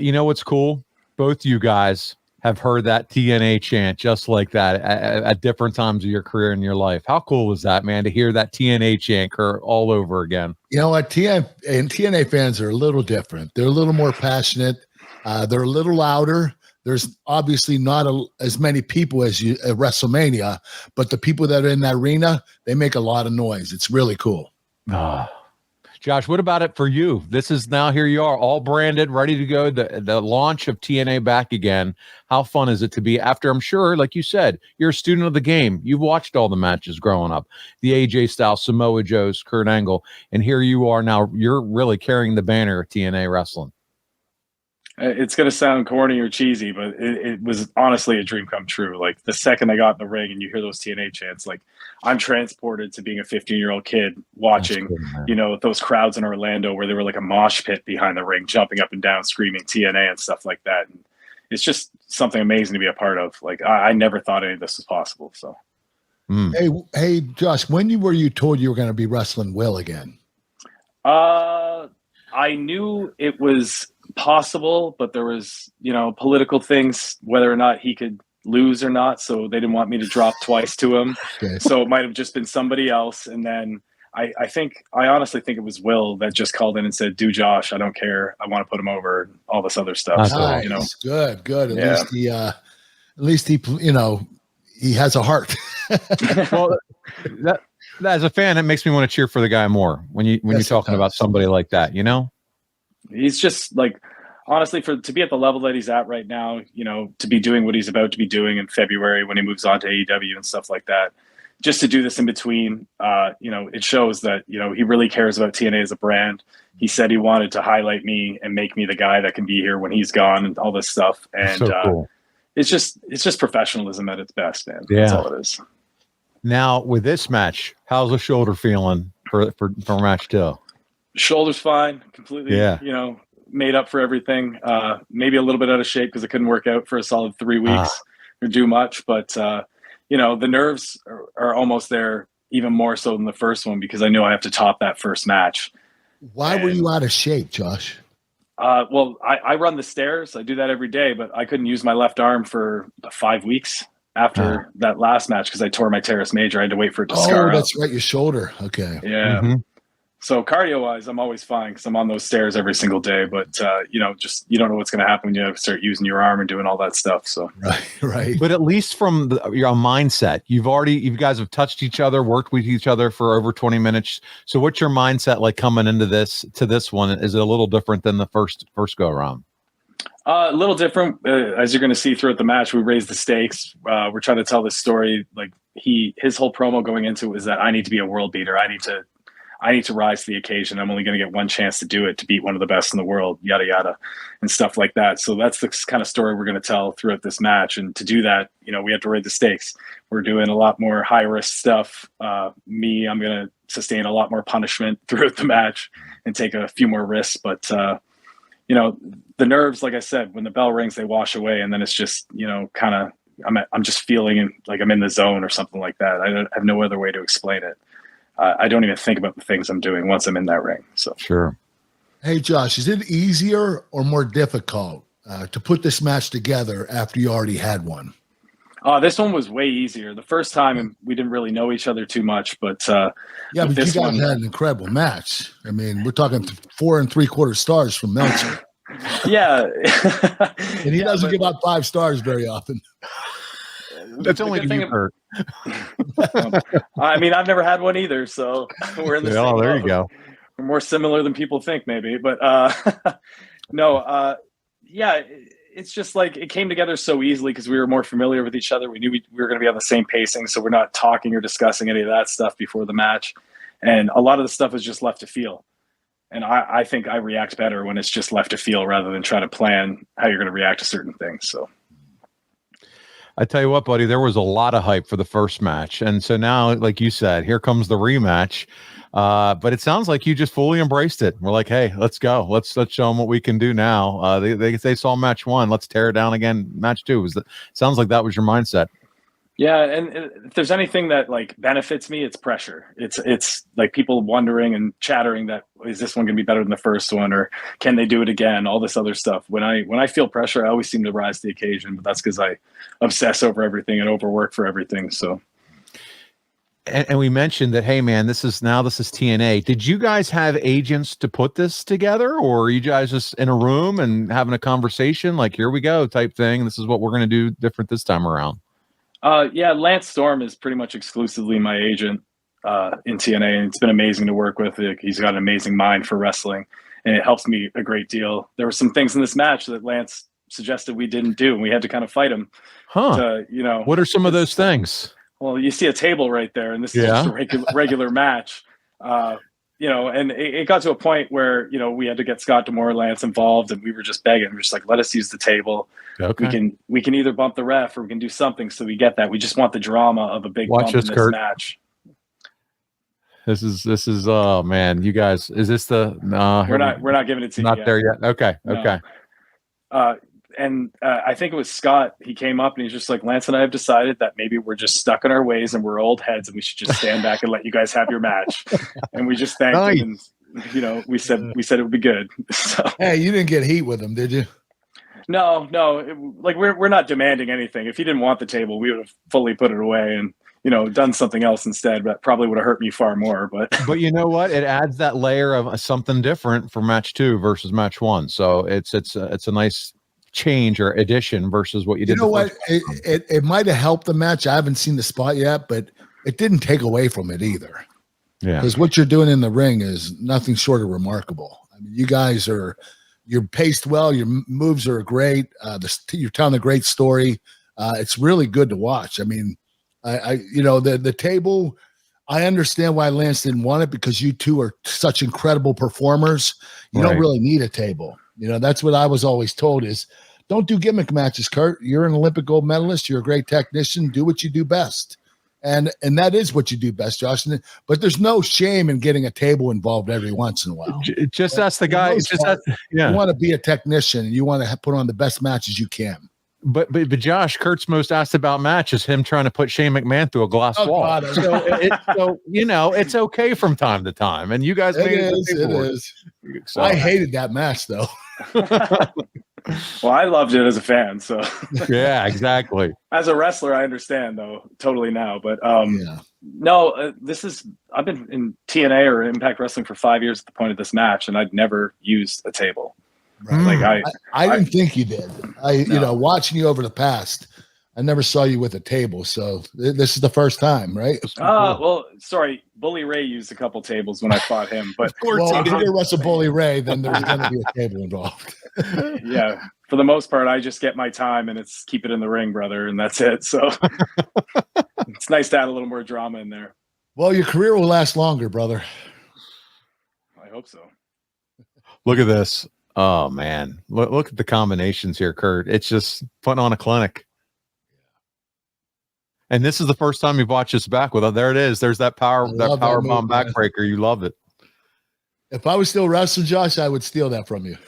You know what's cool? Both you guys have heard that TNA chant just like that at different times of your career in your life. How cool was that, man, to hear that TNA chant all over again? You know what? TNA fans are a little different. They're a little more passionate. They're a little louder. There's obviously not as many people as you at WrestleMania, but the people that are in that arena, they make a lot of noise. It's really cool. Josh, what about it for you? This is now, here you are, all branded, ready to go. The launch of TNA back again. How fun is it to be after, I'm sure, like you said, you're a student of the game. You've watched all the matches growing up, the AJ Styles, Samoa Joe's, Kurt Angle, and here you are now. You're really carrying the banner of TNA wrestling. It's going to sound corny or cheesy, but it was honestly a dream come true. Like the second I got in the ring and you hear those TNA chants, like I'm transported to being a 15-year-old kid watching, those crowds in Orlando where they were like a mosh pit behind the ring, jumping up and down, screaming TNA and stuff like that. And it's just something amazing to be a part of. Like I never thought any of this was possible. So, Hey, Josh, when were you told you were going to be wrestling Will again? I knew it was possible, but there was, political things, whether or not he could lose or not. So they didn't want me to drop twice to him. Okay. So it might've just been somebody else. And then I honestly think it was Will that just called in and said, do Josh, I don't care. I want to put him over and all this other stuff. Nice. So, Good. At least he, he has a heart. Well, that as a fan, it makes me want to cheer for the guy more when you're talking about somebody like that, He's just like, honestly, to be at the level that he's at right now, to be doing what he's about to be doing in February when he moves on to AEW and stuff like that, just to do this in between, it shows that, he really cares about TNA as a brand. He said he wanted to highlight me and make me the guy that can be here when he's gone and all this stuff. And so cool. It's just professionalism at its best, man. Yeah. That's all it is. Now with this match, how's the shoulder feeling for match 2? Shoulder's fine, completely, made up for everything. Maybe a little bit out of shape because it couldn't work out for a solid 3 weeks or do much. But, the nerves are almost there even more so than the first one because I knew I have to top that first match. Why were you out of shape, Josh? Well, I run the stairs. I do that every day, but I couldn't use my left arm for 5 weeks after that last match because I tore my teres major. I had to wait for it to scar up. That's right, your shoulder. Okay. Yeah. Mm-hmm. So cardio-wise, I'm always fine because I'm on those stairs every single day. But, you don't know what's going to happen when you start using your arm and doing all that stuff. So Right. But at least from your mindset, you guys have touched each other, worked with each other for over 20 minutes. So what's your mindset like coming into this one? Is it a little different than the first go around? A little different. As you're going to see throughout the match, we raised the stakes. We're trying to tell this story. Like his whole promo going into it was that I need to be a world beater. I need to rise to the occasion. I'm only going to get one chance to do it, to beat one of the best in the world, yada, yada, and stuff like that. So that's the kind of story we're going to tell throughout this match. And to do that, we have to raise the stakes. We're doing a lot more high risk stuff. I'm going to sustain a lot more punishment throughout the match and take a few more risks. But, the nerves, like I said, when the bell rings, they wash away. And then it's just, I'm just feeling like I'm in the zone or something like that. I have no other way to explain it. I don't even think about the things I'm doing once I'm in that ring. So sure. Hey, Josh, is it easier or more difficult to put this match together after you already had one? This one was way easier. The first time we didn't really know each other too much, but but you guys had an incredible match. I mean, we're talking 4 3/4 stars from Meltzer. Yeah, and he doesn't give out 5 stars very often. That's only to you, Kurt. I mean, I've never had one either, so we're in the same there level. You go. We're more similar than people think, maybe. But it's just like it came together so easily because we were more familiar with each other. We knew we were going to be on the same pacing, so we're not talking or discussing any of that stuff before the match. And a lot of the stuff is just left to feel. And I think I react better when it's just left to feel rather than try to plan how you're going to react to certain things. So. I tell you what, buddy, there was a lot of hype for the first match. And so now, like you said, here comes the rematch. But it sounds like you just fully embraced it. We're like, hey, let's go. Let's show them what we can do now. They saw match 1. Let's tear it down again. Match 2. Sounds like that was your mindset. Yeah, and if there's anything that like benefits me, it's pressure. It's like people wondering and chattering that is this one going to be better than the first one, or can they do it again? All this other stuff. When I feel pressure, I always seem to rise to the occasion. But that's because I obsess over everything and overwork for everything. So. And we mentioned that, hey man, this is TNA. Did you guys have agents to put this together, or are you guys just in a room and having a conversation like, here we go type thing? This is what we're going to do different this time around. Yeah, Lance Storm is pretty much exclusively my agent in TNA, and it's been amazing to work with. He's got an amazing mind for wrestling, and it helps me a great deal. There were some things in this match that Lance suggested we didn't do, and we had to kind of fight him. Huh? What are some of those things? Well, you see a table right there, and this is just a regular match. And it got to a point where, we had to get Scott D'Amore, Lance involved, and we were just begging. We're just like, let us use the table. Okay. We can either bump the ref or we can do something so we get that. We just want the drama of a big bump in this match. This is oh man, you guys, is this the no? We're not giving it to you. Not there yet. Okay. No. Okay. And I think it was Scott. He came up and he's just like, Lance and I have decided that maybe we're just stuck in our ways and we're old heads and we should just stand back and let you guys have your match. And we just thanked him, and we said it would be good. So. Hey, you didn't get heat with him, did you? No. We're not demanding anything. If he didn't want the table, we would have fully put it away and done something else instead. But probably would have hurt me far more. But you know what? It adds that layer of something different for match 2 versus match 1. So it's a nice change or addition versus what you did. You know what? It might have helped the match. I haven't seen the spot yet, but it didn't take away from it either. Yeah. Because what you're doing in the ring is nothing short of remarkable. I mean, you guys you're paced well. Your moves are great. You're telling a great story. It's really good to watch. I mean, the table, I understand why Lance didn't want it because you two are such incredible performers. You don't really need a table. That's what I was always told is don't do gimmick matches, Kurt. You're an Olympic gold medalist. You're a great technician. Do what you do best. And that is what you do best, Josh. But there's no shame in getting a table involved every once in a while. Just ask the guy. You want to be a technician and you want to put on the best matches you can. But Josh, Kurt's most asked about match is him trying to put Shane McMahon through a glass wall. God, so it's okay from time to time. And you guys made it. It is. So. I hated that match though. Well, I loved it as a fan. So yeah, exactly. As a wrestler, I understand though totally now. But no, I've been in TNA or Impact Wrestling for 5 years at the point of this match, and I'd never used a table. Right. Like I didn't think you did. Watching you over the past, I never saw you with a table. So this is the first time, right? Well, sorry. Bully Ray used a couple tables when I fought him, but of course, if you're wrestle Bully Ray, then there's going to be a table involved. Yeah, for the most part, I just get my time and it's keep it in the ring, brother, and that's it. So it's nice to add a little more drama in there. Well, your career will last longer, brother. I hope so. Look at this. Oh man, look at the combinations here, Kurt. It's just putting on a clinic. And this is the first time you've watched this back with. There it is. There's that power bomb backbreaker. You love it. If I was still wrestling, Josh, I would steal that from you.